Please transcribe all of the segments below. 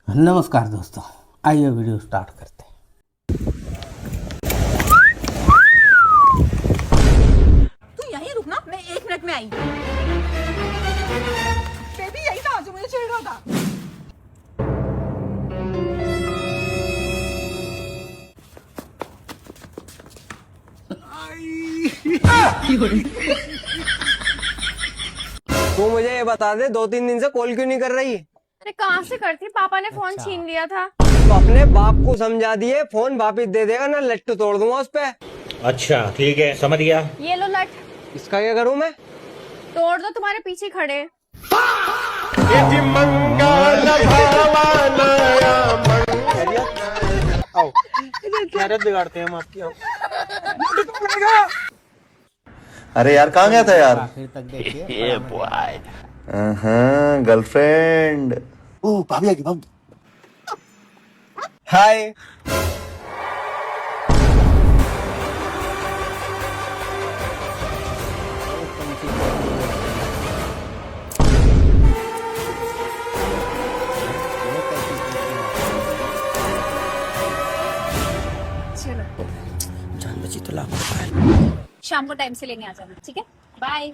नमस्कार दोस्तों, आइए वीडियो स्टार्ट करते हैं। तू यहीं रुकना, मैं 1 मिनट में आई। बेबी यही था जो मुझे छेड़ रहा था। तू मुझे ये बता दे, 2-3 दिन से कॉल क्यों नहीं कर रही? अरे कहाँ से करती, पापा ने फोन छीन लिया था। तो अपने बाप को समझा दिए, फोन वापिस दे देगा ना लट्टू तोड़ दूंगा उस पे। अच्छा ठीक है, समझ गया। ये लो लट। इसका क्या करूं मैं? तोड़ दो, तुम्हारे पीछे खड़े। बिगाड़ते हैं हम आपकी। अरे यार कहाँ गया था यार? आखिर तक देखिए। गर्लफ्रेंड। ओ भाभी आ गई भाभी। हाय। जान बची तो लाभ। शाम को टाइम से लेने आ जाना, ठीक है? बाय।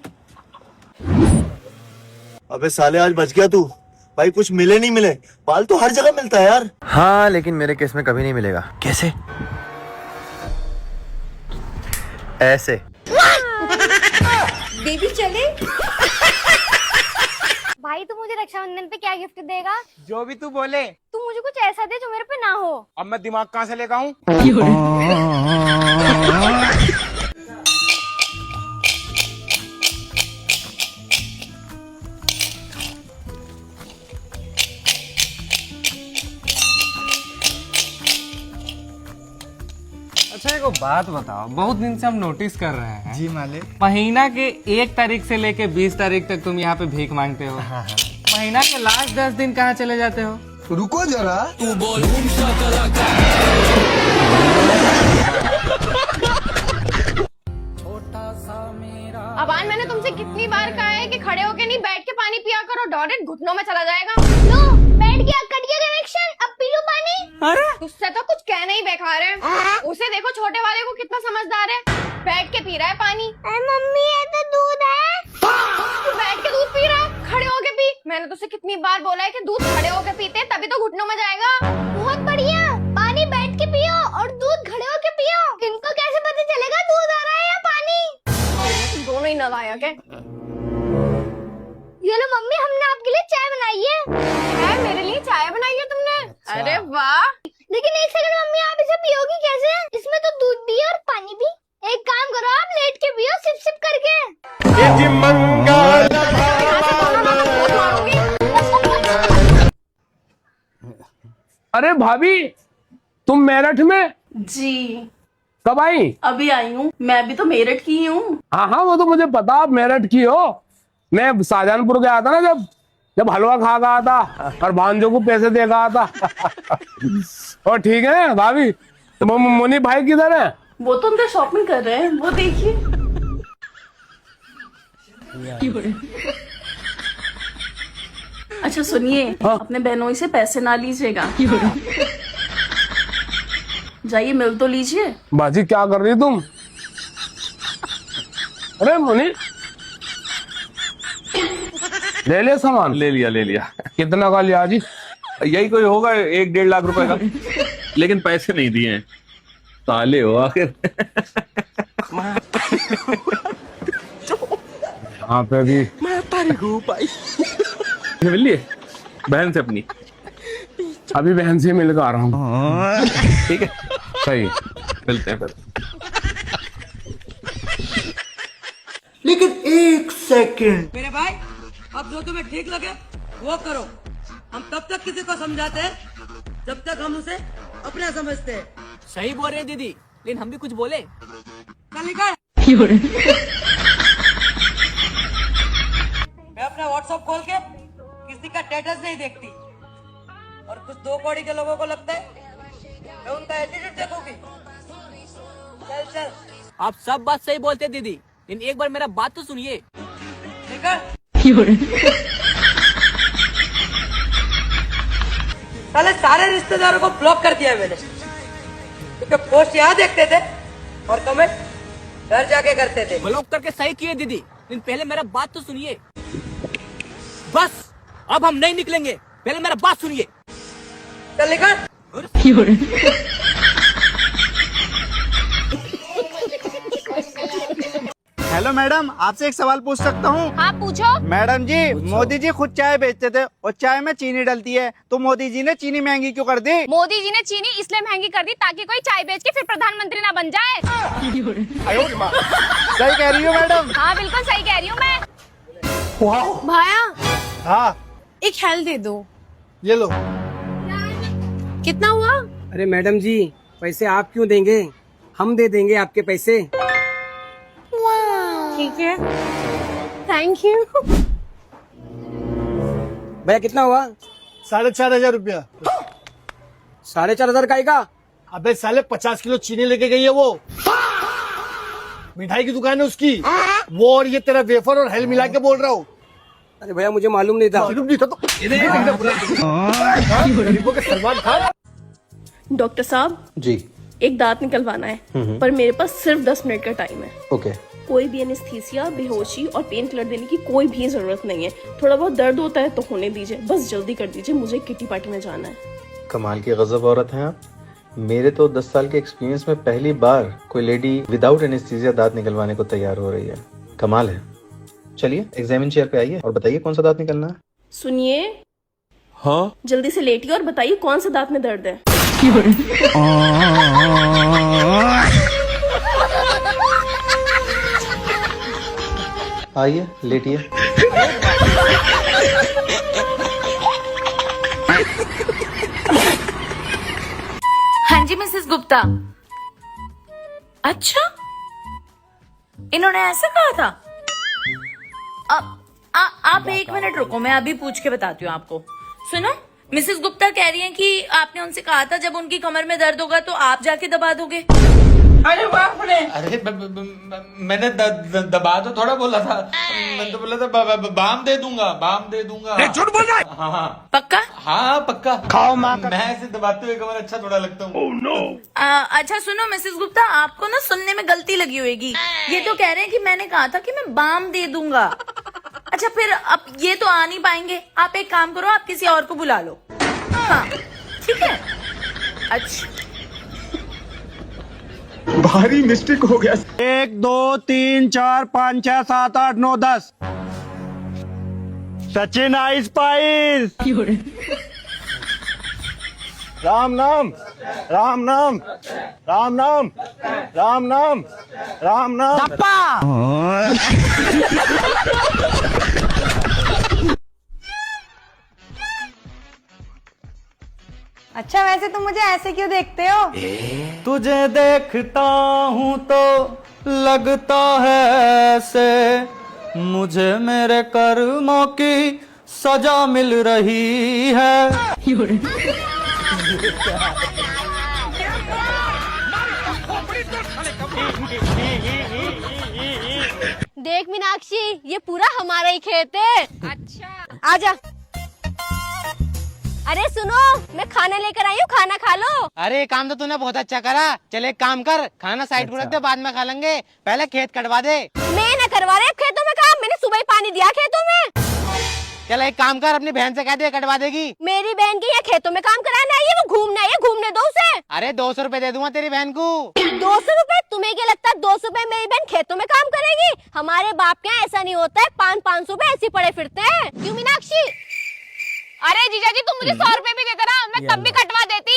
अबे साले आज बच गया तू। भाई कुछ मिले नहीं मिले, बाल तो हर जगह मिलता है यार। हाँ, लेकिन मेरे केस में कभी नहीं मिलेगा। कैसे? ऐसे। बेबी चले। भाई तू मुझे रक्षाबंधन पे क्या गिफ्ट देगा? जो भी तू बोले। तू मुझे कुछ ऐसा दे जो मेरे पे ना हो। अब मैं दिमाग कहाँ से लेकर आऊं? अच्छा एक बात बताओ, बहुत दिन से हम नोटिस कर रहे हैं जी मालिक। महीना के 1 तारीख से लेके 20 तारीख तक तुम यहाँ पे भीख मांगते हो। महीना के लास्ट 10 दिन कहाँ चले जाते हो? रुको जरा। अबान, मैंने तुमसे कितनी बार कहा है कि खड़े होके नहीं बैठ के पानी पिया करो, डायरेक्ट घुटनों में चला जाएगा। लो, बैठ गया, कट गया कनेक्शन, अब पी लो पानी। अरे तुझसे तो कुछ कहना ही बेकार है। उसे देखो, छोटे वाले को कितना समझदार है, बैठ के पी रहा है पानी। अरे मम्मी ये तो दूध है। तू बैठ के दूध पी रहा है, खड़े होके पी। मैंने तुझसे कितनी बार बोला है कि दूध खड़े होके पीते हैं, तभी तो घुटनों में जाएगा। बहुत बढ़िया, पानी बैठ के पियो और दूध खड़े होके पियो। इनको कैसे पता चलेगा दूध आ रहा है या पानी? दोनों ही नालायक है। ये लो मम्मी, हमने आपके लिए चाय बनाई है। मेरे लिए चाय बनाई है तुमने? अरे वाह। लेकिन एक सेकंड मम्मी, आप इसे पियोगी कैसे? इसमें तो दूध भी है और पानी भी। एक काम करो, आप लेट के पियो, सिप सिप करके। अरे भाभी, तुम मेरठ में? जी कब आई? अभी आई हूँ, मैं भी तो मेरठ की ही हूँ। हाँ हाँ, वो तो मुझे पता आप मेरठ की हो। मैं शाहजहानपुर गया था ना, जब हलवा खा गया था और भांजो को पैसे दे गया था। और ठीक है भाभी, तो मुनी भाई किधर है? वो तो अंदर शॉपिंग कर रहे हैं, वो देखिए। अच्छा सुनिए, अपने बहनोई से पैसे ना लीजिएगा। जाइए मिल तो लीजिए। बाजी क्या कर रही तुम? अरे मुनी, ले लिया सामान? ले लिया। कितना का लिया जी? यही कोई होगा 1-1.5 लाख रुपए का। लेकिन पैसे नहीं दिए हैं। साले हो आखिर। यहाँ पे भी मिल लिए बहन से अपनी? अभी बहन से मिल कर आ रहा हूँ। ठीक है, सही, मिलते हैं फिर। लेकिन एक सेकंड, मेरे भाई, अब जो तुम्हें ठीक लगे वो करो। हम तब तक किसी को समझाते हैं जब तक हम उसे अपना समझते हैं। सही बोल रहे दीदी, लेकिन हम भी कुछ बोले। चल निकल। मैं अपना व्हाट्सएप खोल के किसी का स्टेटस नहीं देखती, और कुछ 2 कौड़ी के लोगों को लगता है मैं उनका एटीट्यूड देखूंगी। चल चल। आप सब बात सही बोलते दीदी, लेकिन एक बार मेरा बात तो सुनिए। निकल। साले सारे रिश्तेदारों को ब्लॉक कर दिया मैंने, क्योंकि पोस्ट यहाँ देखते थे और कमेंट घर जाके करते थे। ब्लॉक करके सही किए दीदी, लेकिन पहले मेरा बात तो सुनिए। बस अब हम नहीं निकलेंगे, पहले मेरा बात सुनिए। चल निकल। हेलो मैडम, आपसे एक सवाल पूछ सकता हूँ? हाँ पूछो। मैडम जी, मोदी जी खुद चाय बेचते थे और चाय में चीनी डलती है, तो मोदी जी ने चीनी महंगी क्यों कर दी? मोदी जी ने चीनी इसलिए महंगी कर दी ताकि कोई चाय बेच के फिर प्रधानमंत्री ना बन जाए। सही कह रही हो मैडम। हाँ बिल्कुल सही कह रही हूँ मैं। भाया हाँ एक हेल दे दो। ये लो। कितना हुआ? अरे मैडम जी, पैसे आप क्यों देंगे, हम दे देंगे आपके पैसे। ठीक है, थैंक यू। भैया कितना हुआ? 4,500 रुपया। 4,500 का? अबे साले 50 किलो चीनी लेके गई है वो, मिठाई की दुकान है उसकी, वो और ये तेरा वेफर और हेल मिला के बोल रहा हूँ। अरे भैया मुझे मालूम नहीं था। सलमान खान। डॉक्टर साहब जी एक दांत निकलवाना है, पर मेरे पास सिर्फ 10 मिनट का टाइम है। ओके। कोई भी एनेस्थीसिया, बेहोशी और पेन किलर देने की कोई भी जरूरत नहीं है। थोड़ा बहुत दर्द होता है तो होने दीजिए, बस जल्दी कर दीजिए, मुझे किटी पार्टी में जाना है। कमाल की गजब औरत हैं आप। मेरे तो 10 साल के एक्सपीरियंस में पहली बार कोई लेडी विदाउट एनेस्थीसिया दांत निकलवाने को तैयार हो रही है। कमाल है। चलिए एग्जामिन चेयर पे आइए और बताइए कौन सा दांत निकलना है। सुनिए। हाँ जल्दी से लेटिए और बताइए कौन सा दांत में दर्द है। आइए लेटिए। हाँ जी मिसेस गुप्ता। अच्छा, इन्होंने ऐसा कहा था? आप 1 मिनट रुको, मैं अभी पूछ के बताती हूँ आपको। सुनो, मिसेस गुप्ता कह रही हैं कि आपने उनसे कहा था जब उनकी कमर में दर्द होगा तो आप जाके दबा दोगे। अरे बाप रे। अरे मैंने दबा तो थोड़ा बोला था, मैंने तो बोला था बाम दे दूंगा। झूठ बोल रहा है। हाँ पक्का? हाँ पक्का। खाओ माँ। मैं ऐसे दबाते हुए कमर अच्छा थोड़ा लगता हूँ। अच्छा सुनो मिसेस गुप्ता, आपको ना सुनने में गलती लगी होगी। ये तो कह रहे हैं कि मैंने कहा था कि मैं बाम दे दूंगा। अच्छा फिर अब ये तो आ नहीं पाएंगे, आप एक काम करो, आप किसी और को बुला लो। हाँ ठीक है। अच्छा भारी मिस्टेक हो गया। 1 2 3 4 5 6 7 8 9 10। Sachin ice price. राम नाम राम नाम राम नाम राम नाम राम नाम। अच्छा वैसे तुम मुझे ऐसे क्यों देखते हो? तुझे देखता हूँ तो लगता है ऐसे, मुझे मेरे कर्मों की सजा मिल रही है। देख मीनाक्षी, ये पूरा हमारा ही खेत है। अच्छा आजा। अरे सुनो, मैं खाना लेकर आई हूँ, खाना खा लो। अरे काम तो तूने बहुत अच्छा करा। चल एक काम कर, खाना साइड पर रख दे, बाद में खा लेंगे, पहले खेत कटवा दे। मैं न करवा रहे खेतों में काम, मैंने सुबह ही पानी दिया खेतों में। चल एक काम कर, अपनी बहन से कह दे कटवा देगी। मेरी बहन की ये खेतों में काम कराने आई है, वो घूमने आई है, घूमने दो उसे। अरे 200 रुपए दे दूंगा तेरी बहन को। 200 रुपए? तुम्हें क्या लगता है 200 रुपए मेरी बहन खेतों में काम करेगी? हमारे बाप के यहाँ ऐसा नहीं होता है, 500 रुपए ऐसे पड़े फिरते हैं। क्यों मीनाक्षी? अरे जीजा जी तुम मुझे 100 रुपए भी देते ना, मैं तब भी कटवा देती।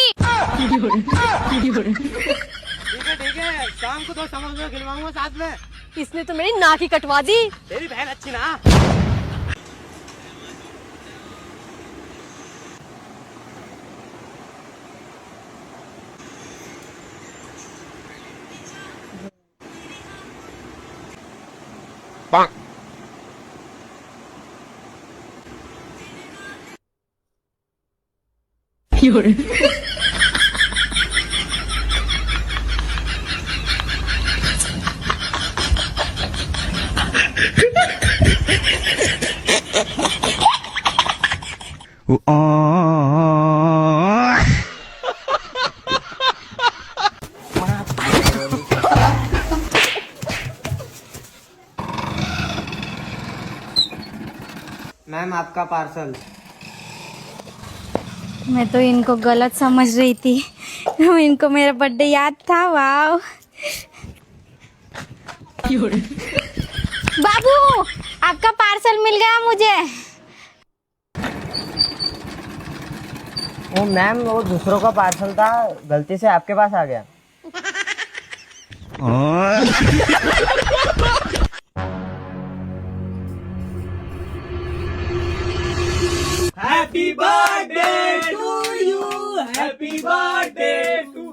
ठीक है, शाम को 2 समोसे खिलवाऊंगा साथ में। इसने तो मेरी नाक ही कटवा दी। तेरी बहन अच्छी ना। मैम आपका पार्सल। मैं तो इनको गलत समझ रही थी। इनको मेरा बर्थडे याद था। वाह बाबू, आपका पार्सल मिल गया मुझे। वो मैम, वो दूसरों का पार्सल था, गलती से आपके पास आ गया। Happy birthday to you, happy birthday to.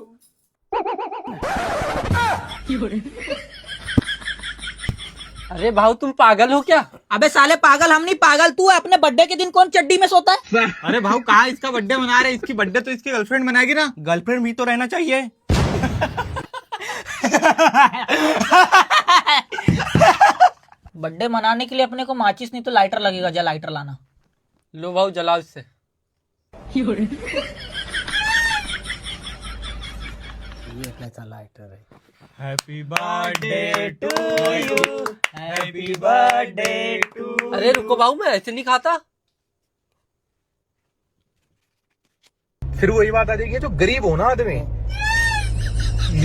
अरे भाऊ, तुम पागल हो क्या? अबे साले पागल हम नहीं, पागल तू है। अपने बर्थडे के दिन कौन चड्डी में सोता है? अरे भाऊ, कहाँ इसका बर्थडे मना रहे? इसकी बर्थडे तो इसकी गर्लफ्रेंड मनाएगी ना। गर्लफ्रेंड भी तो रहना चाहिए। बर्थडे मनाने के लिए अपने को माचिस नहीं तो लाइटर लगेगा। जा लाइटर लाना। लो भाऊ, जलाओ इससे। ये कैसा लाइटर है? Happy birthday to you, happy birthday to. अरे रुको भाऊ, मैं ऐसे नहीं खाता। फिर वही बात आ जाएगी, जो गरीब हो ना आदमी,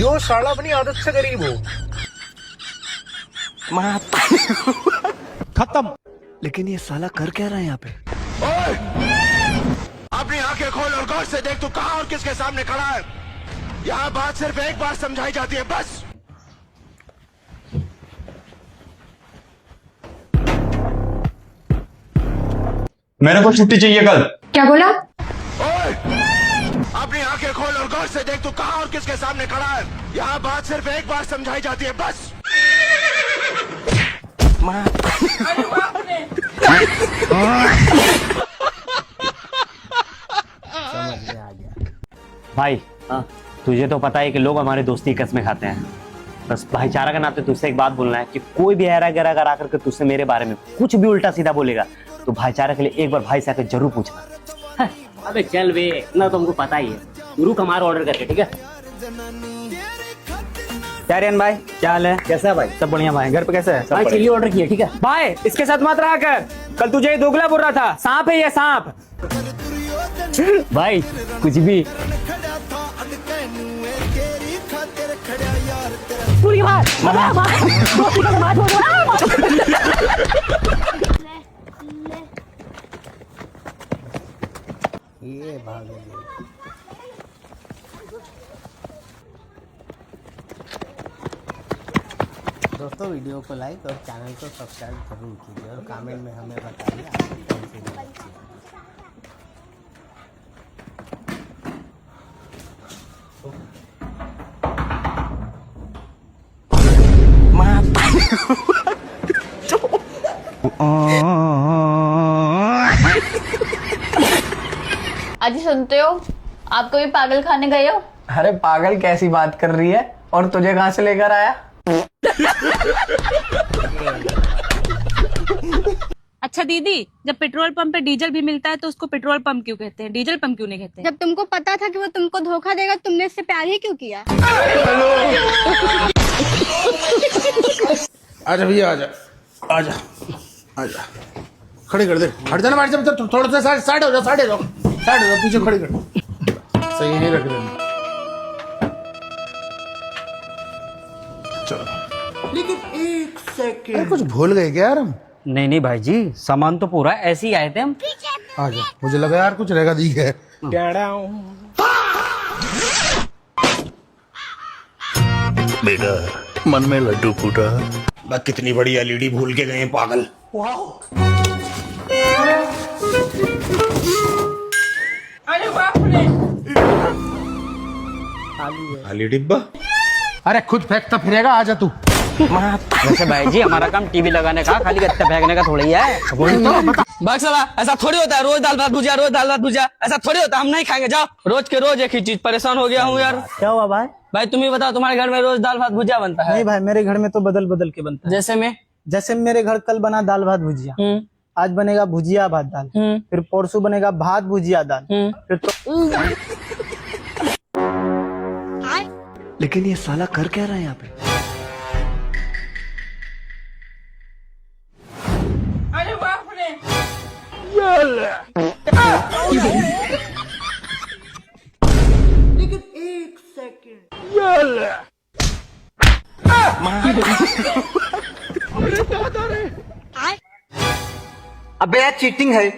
यो साला अपनी आदत से गरीब हो। खत्म। लेकिन ये साला कर क्या रहा है यहाँ पे? अपनी आंखें खोल और गौर से देख, तू कहां और किसके सामने खड़ा है। यहाँ बात सिर्फ एक बार समझाई जाती है, बस। मेरे को छुट्टी चाहिए कल। क्या बोला? अपनी आंखें खोल और गौर से देख, तू कहां और किसके सामने खड़ा है। यहाँ बात सिर्फ एक बार समझाई जाती है, बस। भाई तुझे तो पता है कि लोग हमारी दोस्ती की कसमें खाते हैं। बस भाईचारा के नाते तुझसे एक बात बोलना है कि कोई भी ऐरा गैरा अगर आकर के तुझसे मेरे बारे में कुछ भी उल्टा सीधा बोलेगा तो भाईचारा के लिए एक बार भाई से आकर जरूर पूछना। अबे चल वे, इतना तो हमको पता ही है। गुरु हमारा ऑर्डर करके, ठीक है? चारियन भाई, क्या हाल है? कैसा है भाई? सब बढ़िया भाई। घर पे कैसा है? भाई चिल्ली ऑर्डर किया, ठीक है? भाई इसके साथ मत रहा कर, कल तुझे दोगला बोल रहा था। सांप है ये, सांप। भाई कुछ भी। ये भाग गई। दोस्तों, वीडियो को लाइक और चैनल को सब्सक्राइब जरूर कीजिए और कमेंट में हमें बताइए आपको कौन सी वीडियो अच्छी लगी। अजी सुनते हो, आप कभी पागल खाने गए हो? अरे पागल कैसी बात कर रही है, और तुझे कहाँ से लेकर आया? अच्छा दीदी, जब पेट्रोल पंप पे डीजल भी मिलता है तो उसको पेट्रोल पंप क्यों कहते हैं, डीजल पंप क्यों नहीं कहते? जब तुमको पता था कि वो तुमको धोखा देगा, तुमने इससे प्यार ही क्यों किया? आजा भैया, आजा आजा आजा। खड़ी कर दे, हट जाना, बैठ जा। थोड़ा सा साइड हो जा, साइड हो जाओ, साइड हो जाओ, पीछे खड़ी कर। सही नहीं रख देना। चलो, लेकिन एक सेकंड, कुछ भूल गए क्या यार हम? नहीं नहीं भाई जी, सामान तो पूरा है, ऐसे ही आए थे हम। आजा, मुझे लगा यार कुछ रहेगा, दी है। बेटा मन में लड्डू फूटा। कितनी बड़ी एलईडी भूल के गए पागल। खाली डिब्बा। अरे खुद फेंकता फिरेगा, आजा तू। वैसे भाई जी, हमारा काम टीवी लगाने का, खाली गत्ते फेंकने का थोड़ी है। बाक्सला, ऐसा थोड़ी होता है रोज दाल भात भुजिया, रोज दाल भात भुजिया, ऐसा थोड़ी होता है। हम नहीं खाएंगे, जाओ। रोज के रोज एक ही चीज, परेशान हो गया हूँ यार। क्या हुआ भाई? भाई तुम ही बताओ, तुम्हारे घर में रोज दाल भात भुजिया बनता है? नहीं भाई, मेरे घर में तो बदल बदल के बनता है। जैसे में? जैसे मेरे घर कल बना दाल भात भुजिया, आज बनेगा भुजिया भात दाल, फिर परसों बनेगा भात भुजिया दाल, फिर तो लेकिन ये साला कर क्या रहा है यहाँ पे? अरे बाप रे। लेकिन एक सेकंड। अबे यार चीटिंग है।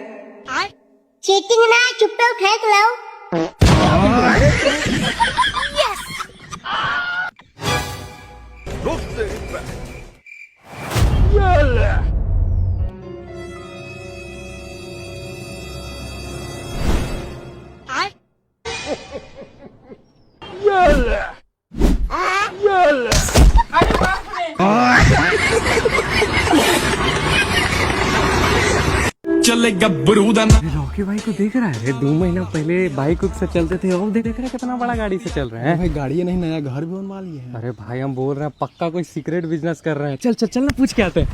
चीटिंग ना, चुपचाप फेंक लो। अरे बाप रे। चले गब्बरू रॉकी भाई को देख रहा है? 2 महीना पहले बाइक से चलते थे, अब देख रहा है कितना बड़ा गाड़ी से चल रहे हैं। भाई गाड़ी नहीं, नया घर भी बनवा लिए हैं। अरे भाई हम बोल रहे हैं पक्का कोई सीक्रेट बिजनेस कर रहे हैं। चल चल चल ना पूछ के आते हैं।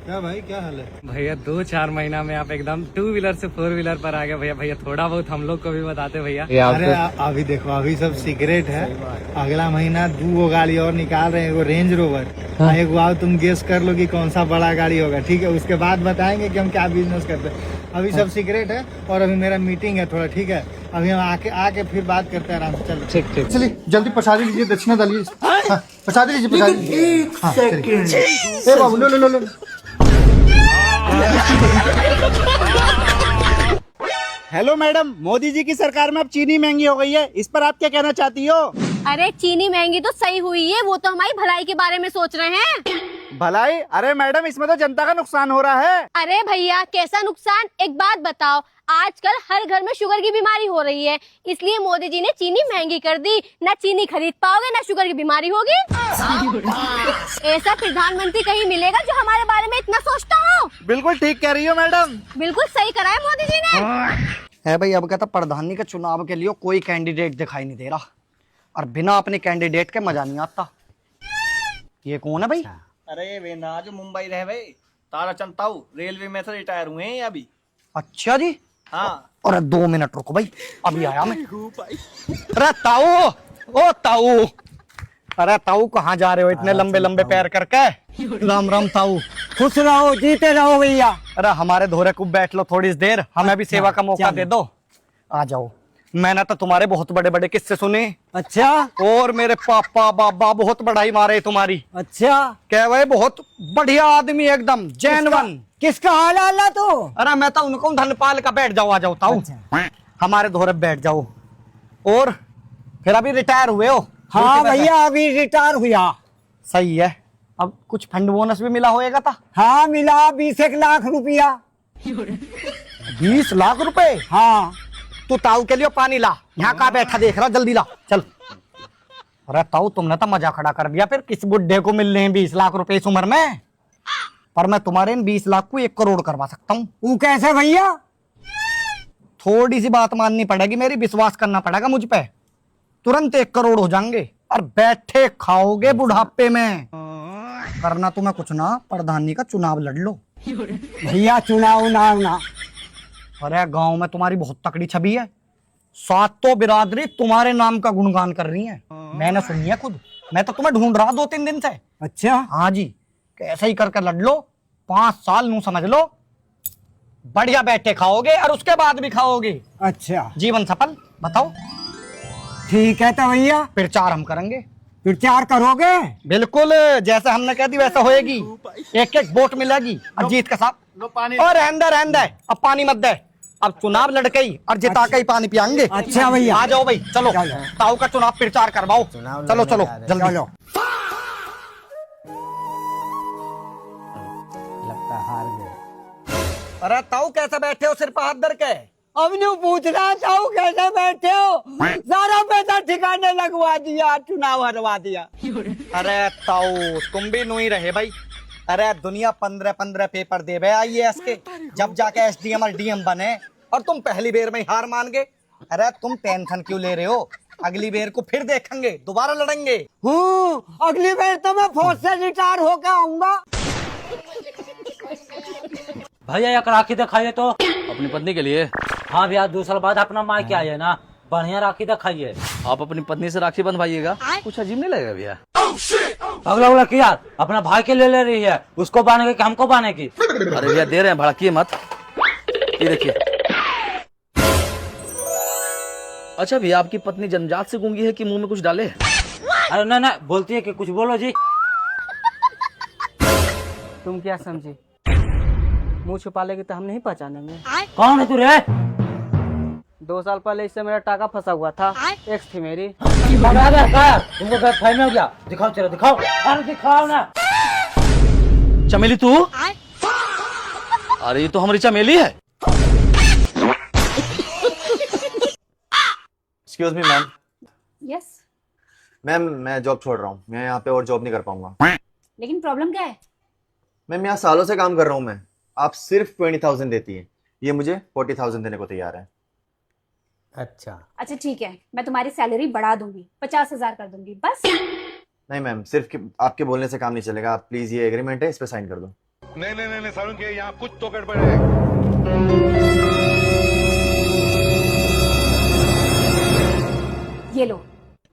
क्या भाई, क्या हाल है? भैया 2-4 महीना में आप एकदम 2 व्हीलर से 4 व्हीलर पर आ गए भैया। भैया थोड़ा बहुत हम लोग को भी बताते भैया। अरे अभी देखो, अभी सब सीक्रेट है। अगला महीना 2 गाड़ी और निकाल रहे हैं, वो रेंज रोवर। एक बार तुम गेस कर लो कि कौन सा बड़ा गाड़ी होगा, ठीक है? उसके बाद बताएंगे कि हम क्या बिजनेस करते हैं। अभी सब सीक्रेट है और अभी मेरा मीटिंग है थोड़ा, ठीक है? अभी हम आके फिर बात करते हैं आराम से। चलो ठीक ठीक। चलिए जल्दी प्रसादी लीजिए, दक्षिणा डालिए। प्रसादी लीजिए, प्रसादी। बाबू लो लो लो लो। हेलो मैडम, मोदी जी की सरकार में अब चीनी महंगी हो गई है, इस पर आप क्या कहना चाहती हो? अरे चीनी महंगी तो सही हुई है, वो तो हमारी भलाई के बारे में सोच रहे हैं। भलाई? अरे मैडम, इसमें तो जनता का नुकसान हो रहा है। अरे भैया कैसा नुकसान, एक बात बताओ, आजकल हर घर में शुगर की बीमारी हो रही है, इसलिए मोदी जी ने चीनी महंगी कर दी। ना चीनी खरीद पाओगे, ना शुगर की बीमारी होगी। ऐसा प्रधानमंत्री कहीं मिलेगा जो हमारे बारे में इतना सोचता हो? बिल्कुल ठीक कह रही हो मैडम। बिल्कुल सही करा है मोदी जी ने। है भाई, अब कहता प्रधानी के चुनाव के लिए कोई कैंडिडेट दिखाई नहीं दे रहा, और बिना अपने कैंडिडेट के मजा नहीं आता। ये कौन है भाई? अरे ये वेना जो मुंबई रहे भाई, ताराचंद ताऊ रेलवे में से रिटायर हुए हैं अभी। अच्छा जी। हाँ। और 2 मिनट रुको भाई, अभी आया मैं। अरे ताऊ, ओ ताऊ, अरे ताऊ कहाँ जा रहे हो इतने लंबे लंबे पैर करके? राम राम ताऊ। खुश रहो, जीते रहो भैया। अरे हमारे धोरे को बैठ लो थोड़ी देर, हमें भी सेवा का मौका दे दो। आ जाओ। मैंने तो तुम्हारे बहुत बड़े बड़े किस्से सुने। अच्छा। और मेरे पापा बाबा बहुत बढ़ाई मारे तुम्हारी। अच्छा। कह भाई बहुत बढ़िया आदमी, एकदम जेनवन। किसका हाल आला तो? अरे मैं तो उनको धनपाल का। बैठ जाओ, आ जाओ ताऊ। हमारे धोरे बैठ जाओ। और फिर अभी रिटायर हुए हो? हाँ भैया, अभी रिटायर हुआ। सही है। अब कुछ फंड बोनस भी मिला होएगा था? हाँ मिला, 20 लाख रुपया। 20 लाख रुपए? हाँ। तू ताऊ के लिए पानी ला, यहाँ का बैठा देख रहा, जल्दी ला चल। अरे ताऊ, तुमने तो मजा खड़ा कर दिया। फिर किस बुड्ढे को मिल रहे हैं 20 लाख रुपए इस उम्र में? पर मैं तुम्हारे इन 20 लाख को 1 करोड़ करवा सकता हूँ। वो कैसे भैया? थोड़ी सी बात माननी पड़ेगी मेरी, विश्वास करना पड़ेगा मुझ पे। तुरंत 1 करोड़ हो जाएंगे और बैठे खाओगे बुढ़ापे में। करना तुम्हें कुछ ना, प्रधानी का चुनाव लड़ लो। भैया चुनाव ना। अरे गांव में तुम्हारी बहुत तकड़ी छवि है, 7 बिरादरी तुम्हारे नाम का गुणगान कर रही है। मैंने सुनी है खुद, मैं तो तुम्हें ढूंढ रहा 2-3 दिन से। अच्छा। हाँ जी, कैसे ही करके लड़ लो, 5 साल नू समझ लो, बढ़िया बैठे खाओगे और उसके बाद भी खाओगे। अच्छा। जीवन सफल। बताओ। ठीक है तो भैया, प्रचार हम करेंगे। प्रचार करोगे? बिल्कुल, जैसे हमने कह दी वैसा होएगी। 1-1 वोट मिलेगी और जीत के साथ। और रहने अब पानी मत दे, अब चुनाव लड़के ही और जिता के ही पानी पियांगे। अच्छा भैया, आ जाओ भाई, चलो ताऊ का चुनाव प्रचार करवाओ। चलो चलो जल्दी। लगता हार गए। अरे ताऊ कैसे बैठे हो सिर पर हाथ धर के? अब नहीं पूछ रहा ताऊ कैसे बैठे हो, सारा पैसा ठिकाने लगवा दिया, चुनाव हरवा दिया। अरे ताऊ तुम भी नहीं रहे भाई। अरे दुनिया 15 पेपर दे भाई IAS के, जब जाके SDM और DM बने, और तुम पहली बेर में हार मान गए। अरे तुम टेंशन क्यों ले रहे हो? अगली बार को फिर देखेंगे, दोबारा लड़ेंगे। अगली बार तो मैं फौज से रिटायर होकर आऊंगा। भैया एक राखी दिखाइए तो। अपनी पत्नी के लिए? हाँ भैया, 2 साल बाद अपना मायके आए है ना, बढ़िया राखी दिखाइए। आप अपनी पत्नी से राखी बंधवाइएगा, कुछ अजीब नहीं लगेगा भैया? अगला उगला किया, अपना भाई के ले रही है, उसको बांधेगी कि हमको बांधेगी? अरे भैया दे रहे हैं, भड़किए मत। ये देखिए। अच्छा भैया, आपकी पत्नी जन्मजात से गूंगी है कि मुंह में कुछ डाले? अरे नहीं, बोलती है कि कुछ बोलो जी। तुम क्या समझे? मुंह छुपा लेगी तो हम नहीं पहचानेंगे। कौन है तू रे? 2 साल पहले इससे मेरा टाका फंसा हुआ था, एक्स थी मेरी। तुमको गलतफहमी हो गया। दिखाओ चलो, दिखाओ। अरे दिखाओ ना। चमेली तू? अरे ये तो हमारी चमेली है। Excuse me ma'am. Yes. Ma'am मैं जॉब छोड़ रहा हूँ, मैं यहाँ पे और जॉब नहीं कर पाऊंगा। लेकिन प्रॉब्लम क्या है? मैम यहाँ सालों से काम कर रहा हूँ मैं, आप सिर्फ 20,000 देती है, ये मुझे 40,000 देने को तैयार है। अच्छा ठीक है, मैं तुम्हारी सैलरी बढ़ा दूंगी, 50,000 कर दूंगी बस। नहीं मैम, सिर्फ आपके बोलने से काम नहीं चलेगा, आप प्लीज ये एग्रीमेंट है, इस पे साइन कर दो। नहीं सारुण के यहाँ कुछ तो गड़बड़ है। ये लो,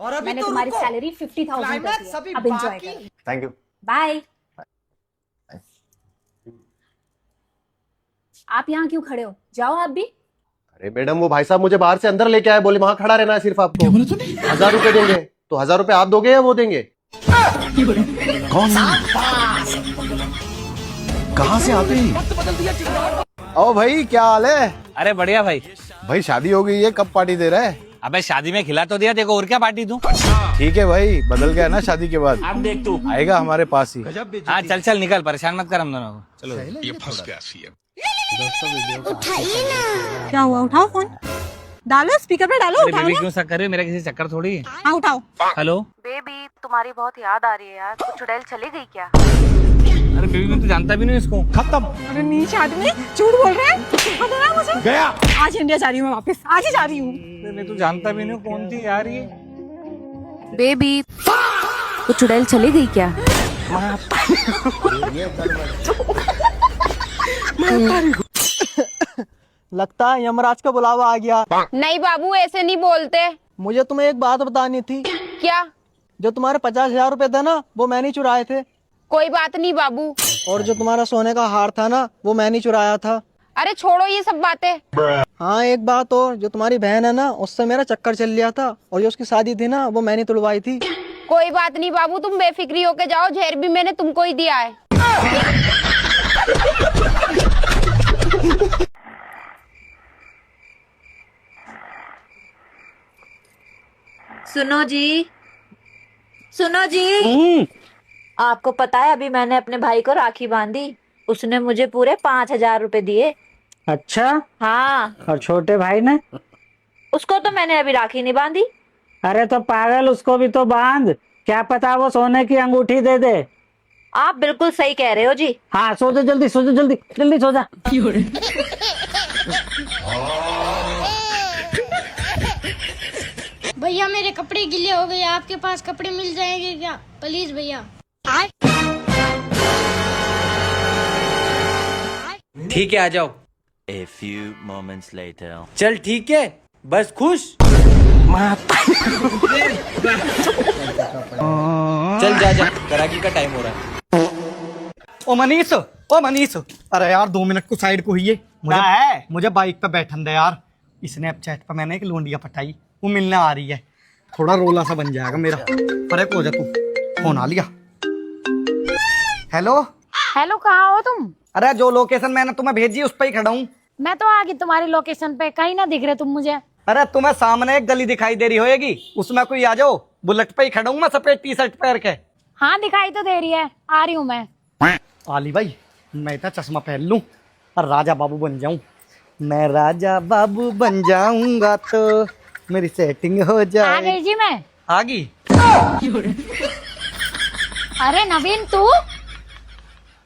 और मैंने तुम्हारी सैलरी 50,000 कर दी है, अब एंजॉय करो। Thank you. बाय। आप यहाँ क्यों खड़े हो? जाओ आप भी। अरे मैडम, वो भाई साहब मुझे बाहर से अंदर लेके आए, बोले वहां खड़ा रहना है सिर्फ आपको। 1,000 रुपए देंगे, तो 1,000 रुपए आप दोगे या वो देंगे? कौन? कहाँ से आते हैं? ओ भाई, क्या हाल है? अरे बढ़िया भाई। भाई शादी हो गई है, कब पार्टी दे रहा है? अबे शादी में खिला तो दिया, देखो और क्या पार्टी दूं? ठीक है भाई, बदल गया ना शादी के बाद। अब देख तू आएगा हमारे पास ही। हाँ चल निकल, परेशान मत कर हम दोनों को। चलो ये फंस गया सीएम। क्या हुआ? उठाओ फोन, डालो स्पीकर पे, डालो। बेबी क्यों सा कर रही हो? मेरा किसी चक्कर थोड़ी है। हाँ उठाओ। हेलो बेबी, तुम्हारी बहुत याद आ रही है यार, कुछ चुड़ैल चली गई क्या? अरे बेबी, मैं तो जानता भी नहीं इसको। खत्म। अरे नीच आदमी, झूठ बोल रहे हैं। मुझे गया। आज इंडिया जा रही हूँ मैं, वापस आज ही जा रही हूँ। मैं तो जानता भी नहीं कौन थी यार ये। बेबी, कुछ चुड़ैल चली गई क्या? लगता है यमराज का बुलावा आ गया। नहीं बाबू, ऐसे नहीं बोलते। मुझे तुम्हें एक बात बतानी थी। क्या? जो तुम्हारे 50,000 रुपए थे ना, वो मैंने चुराए थे। कोई बात नहीं बाबू। और जो तुम्हारा सोने का हार था ना, वो मैंने चुराया था। अरे छोड़ो ये सब बातें। हाँ एक बात और, जो तुम्हारी बहन है ना, उससे मेरा चक्कर चल लिया था, और जो उसकी शादी थी ना, वो मैंने तुड़वाई थी। कोई बात नहीं बाबू, तुम बेफिक्री होके जाओ, जहर भी मैंने तुमको ही दिया है। सुनो जी, सुनो जी। आपको पता है अभी मैंने अपने भाई को राखी बांधी, उसने मुझे पूरे 5,000 रुपए दिए। अच्छा, हाँ। और छोटे भाई ने? उसको तो मैंने अभी राखी नहीं बांधी। अरे तो पागल, उसको भी तो बांध, क्या पता वो सोने की अंगूठी दे दे। आप बिल्कुल सही कह रहे हो जी। हाँ सो जा, जल्दी सो जा, जल्दी जल्दी सो जा। भैया मेरे कपड़े गीले हो गए, आपके पास कपड़े मिल जाएंगे क्या? प्लीज भैया। ठीक है, आ जाओ। A few moments later. चल ठीक है, बस खुश। चल जा, कराकी का टाइम हो रहा है। ओ मनीष, अरे यार 2 मिनट को साइड को हुई। मुझे बाइक पे बैठन दे यार। स्नैपचैट पे मैंने एक लोंडिया पटाई, वो मिलने आ रही है, थोड़ा रोला सा बन जाएगा मेरा। फर्क हो जा, तू फोन आ लिया। हेलो हेलो, कहाँ हो तुम? अरे जो लोकेशन मैंने तुम्हें भेजी उस पर ही खड़ा हूँ। मैं तो आ गई तुम्हारी लोकेशन पे, कहीं ना दिख रहे तुम मुझे। अरे तुम्हें सामने एक गली दिखाई दे रही होगी, उसमें कोई आ जाओ। बुलेट पे ही खड़ा हूँ मैं, सफेद टी-शर्ट पहन के। हाँ दिखाई तो दे रही है, आ रही हूँ मैं। आली भाई, मैं तो चश्मा पहन लूं और राजा बाबू बन जाऊं। मैं राजा बाबू बन जाऊंगा तो मेरी सेटिंग हो जाए। आ गई जी मैं। आ गई। अरे नवीन तू?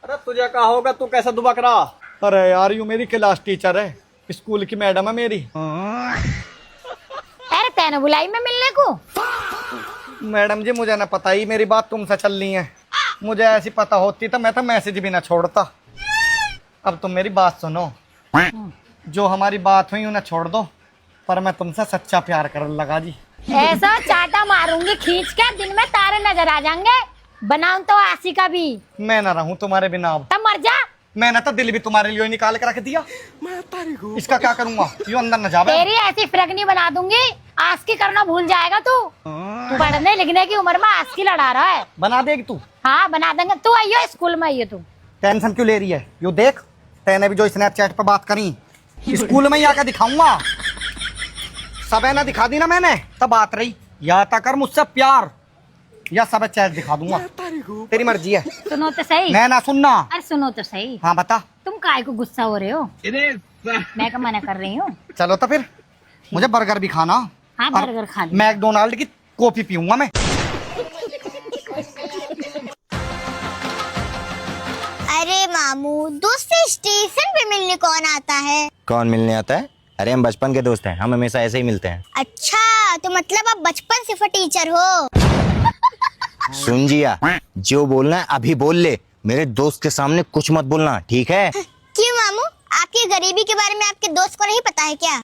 अरे तुझे कहा होगा, तू कैसा दुबक रहा? अरे यार, यू मेरी क्लास टीचर है, स्कूल की मैडम है मेरी। अरे तेने बुलाई मैं मिलने को? मैडम जी मुझे ना पता ही मेरी बात तुमसे चल रही है। मुझे ऐसी पता होती तो मैं तो मैसेज भी ना छोड़ता। अब तुम मेरी बात सुनो, जो हमारी बात हुई उन्हें छोड़ दो, पर मैं तुमसे सच्चा प्यार करने लगा जी। ऐसा चाटा मारूंगी खींच के, दिन में तारे नजर आ जाएंगे। बनाऊं तो आशिका भी। मैं ना रहूं तुम्हारे बिना अब। तब मर जा। मैंने तो दिल भी तुम्हारे लिए निकाल के रख दिया। इसका क्या करूंगा? यो अंदर न जावे। तेरी ऐसी फ्रगनी बना दूंगी, आस्की करना भूल जाएगा तू। पढ़ने लिखने की उम्र में आस्की लड़ा रहा है। बना देगी तू? हाँ बना देंगे। तू आइयो स्कूल में आइयो तू। टेंशन क्यों ले रही है? यो देख, तेने भी जो स्नैपचैट पर बात करी, स्कूल में ही आकर दिखाऊंगा। सब है ना दिखा दी ना मैंने, तब बात रही। या तो कर मुझसे प्यार या सब चैट दिखा दूंगा। तेरी मर्जी है। सुनो तो सही। मैं ना सुनना। अरे सुनो तो सही। हाँ बता। तुम काय को गुस्सा हो रहे हो? मैं क्या मना कर रही हूँ? चलो तो फिर मुझे बर्गर भी खाना। हाँ बर्गर खा लो। मैकडोनाल्ड की कॉफी पीऊंगा मैं। अरे मामू, दोस्त से स्टेशन पे मिलने कौन आता है? कौन मिलने आता है? अरे हम बचपन के दोस्त हैं, हम हमेशा ऐसे ही मिलते हैं। अच्छा, तो मतलब आप बचपन से टीचर हो? सुन जिया, जो बोलना है अभी बोल ले, मेरे दोस्त के सामने कुछ मत बोलना, ठीक है? क्यों मामू, आपकी गरीबी के बारे में आपके दोस्त को नहीं पता है क्या?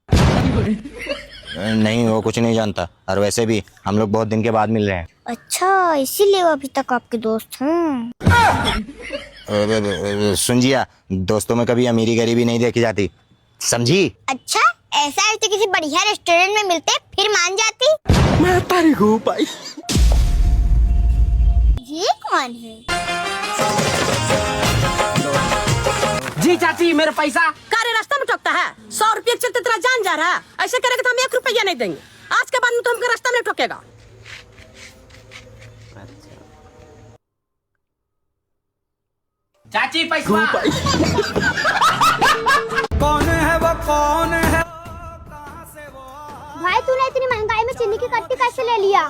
नहीं, वो कुछ नहीं जानता, और वैसे भी हम लोग बहुत दिन के बाद मिल रहे हैं। अच्छा, इसीलिए वो अभी तक आपके दोस्त हैं। सुन जिया, दोस्तों में कभी अमीरी गरीबी नहीं देखी जाती, समझी? अच्छा, ऐसा है तो किसी बढ़िया रेस्टोरेंट में मिलते फिर मान जाती। मैं तारी हूँ भाई। ये कौन है? जी चाची, मेरा पैसा कारे रास्ता में ठोकता है। 100 रुपये चलते तेरा जान जा रहा है। ऐसे करेगा तो हम 1 रुपया नहीं देंगे। आज के बाद में तो हमको रास्ता में ठोकेगा। चाची पैसा। कौन है वो, कौन है? भाई तूने इतनी महंगाई में चीनी की कट्टी कैसे ले लिया?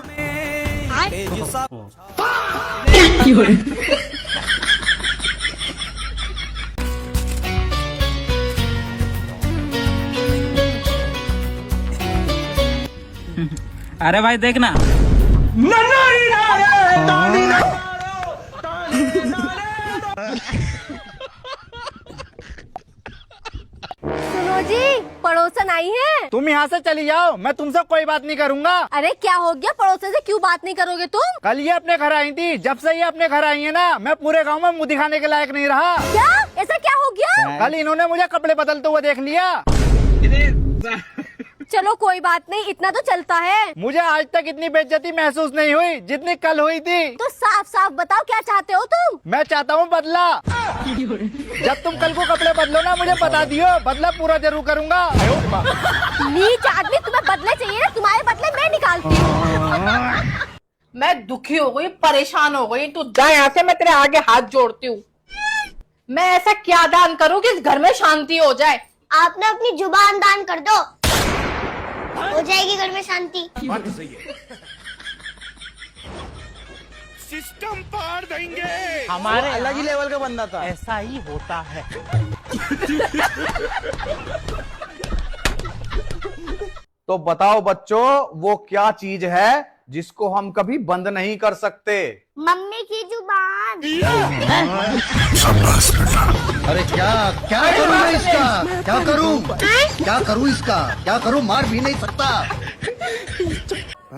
अरे भाई देखना। सुनो जी, पड़ोसन आई है। तुम यहाँ से चली जाओ, मैं तुमसे कोई बात नहीं करूँगा। अरे क्या हो गया, पड़ोसन से क्यों बात नहीं करोगे तुम? कल ये अपने घर आई थी, जब से ये अपने घर आई है ना, मैं पूरे गांव में मुंह दिखाने के लायक नहीं रहा। क्या? ऐसा क्या हो गया? कल इन्होंने मुझे कपड़े बदलते हुए देख लिया। चलो कोई बात नहीं, इतना तो चलता है। मुझे आज तक इतनी बेइज्जती महसूस नहीं हुई जितनी कल हुई थी। तो साफ साफ बताओ क्या चाहते हो तुम? मैं चाहता हूँ बदला। जब तुम कल को कपड़े बदलो ना, मुझे बता दियो, बदला पूरा जरूर करूँगा। नीच आदमी, तुम्हें बदले चाहिए ना, तुम्हारे बदले मैं निकालती हूँ। मैं दुखी हो गई, परेशान हो गई। तू जा यहाँ से, मैं तेरे आगे हाथ जोड़ती हूँ। मैं ऐसा क्या दान करूँ कि इस घर में शांति हो जाए? आप ना अपनी जुबान दान कर दो, हो जाएगी घर में शांति। सिस्टम पार देंगे। हमारे अलग ही लेवल का बंदा था। ऐसा ही होता है। तो बताओ बच्चों, वो क्या चीज है जिसको हम कभी बंद नहीं कर सकते? मम्मी की जुबान। अरे क्या क्या करूं मैं इसका? क्या करूं? क्या करूं इसका? क्या करूं? मार भी नहीं सकता।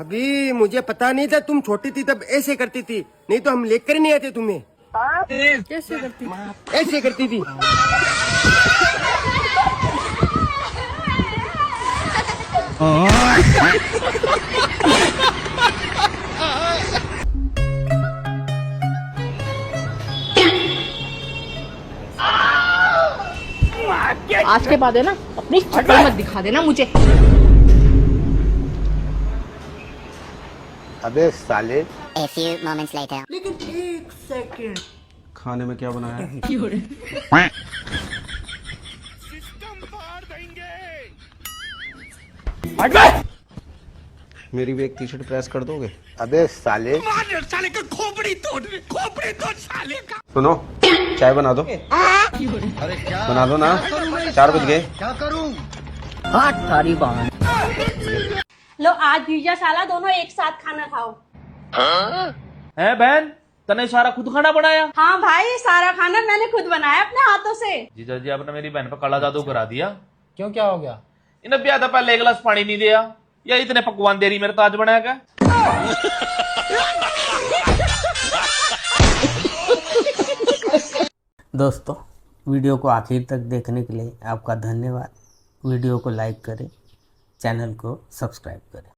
अभी मुझे पता नहीं था तुम छोटी थी तब ऐसे करती थी, नहीं तो हम लेकर नहीं आते तुम्हें। कैसे करती? ऐसे करती थी। आज के बाद है ना, अपनी शक्ल मत दिखा देना मुझे। अबे साले। A few moments later. लेकिन 1 सेकंड, खाने में क्या बनाया है? मेरी भी एक टी शर्ट प्रेस कर दोगे? अबे साले। साले का खोपड़ी तोड़ साले का। सुनो, चाय बना दो। अरे क्या बना दो ना, 4 बज गए। क्या करूं? हाथ तारी बांध। लो आज जीजा साला दोनों एक साथ खाना खाओ। है बहन, तने सारा खुद खाना बनाया? हाँ भाई, सारा खाना मैंने खुद बनाया अपने हाथों से। जीजा जी आपने मेरी बहन पर काला जादू करा दिया। क्यों, क्या हो गया? इन्हें ब्याह था पहले एक गिलास पानी नहीं दिया, या इतने पकवान दे रही मेरे ताज बनाया क्या? दोस्तों, वीडियो को आखिर तक देखने के लिए आपका धन्यवाद। वीडियो को लाइक करें, चैनल को सब्सक्राइब करें।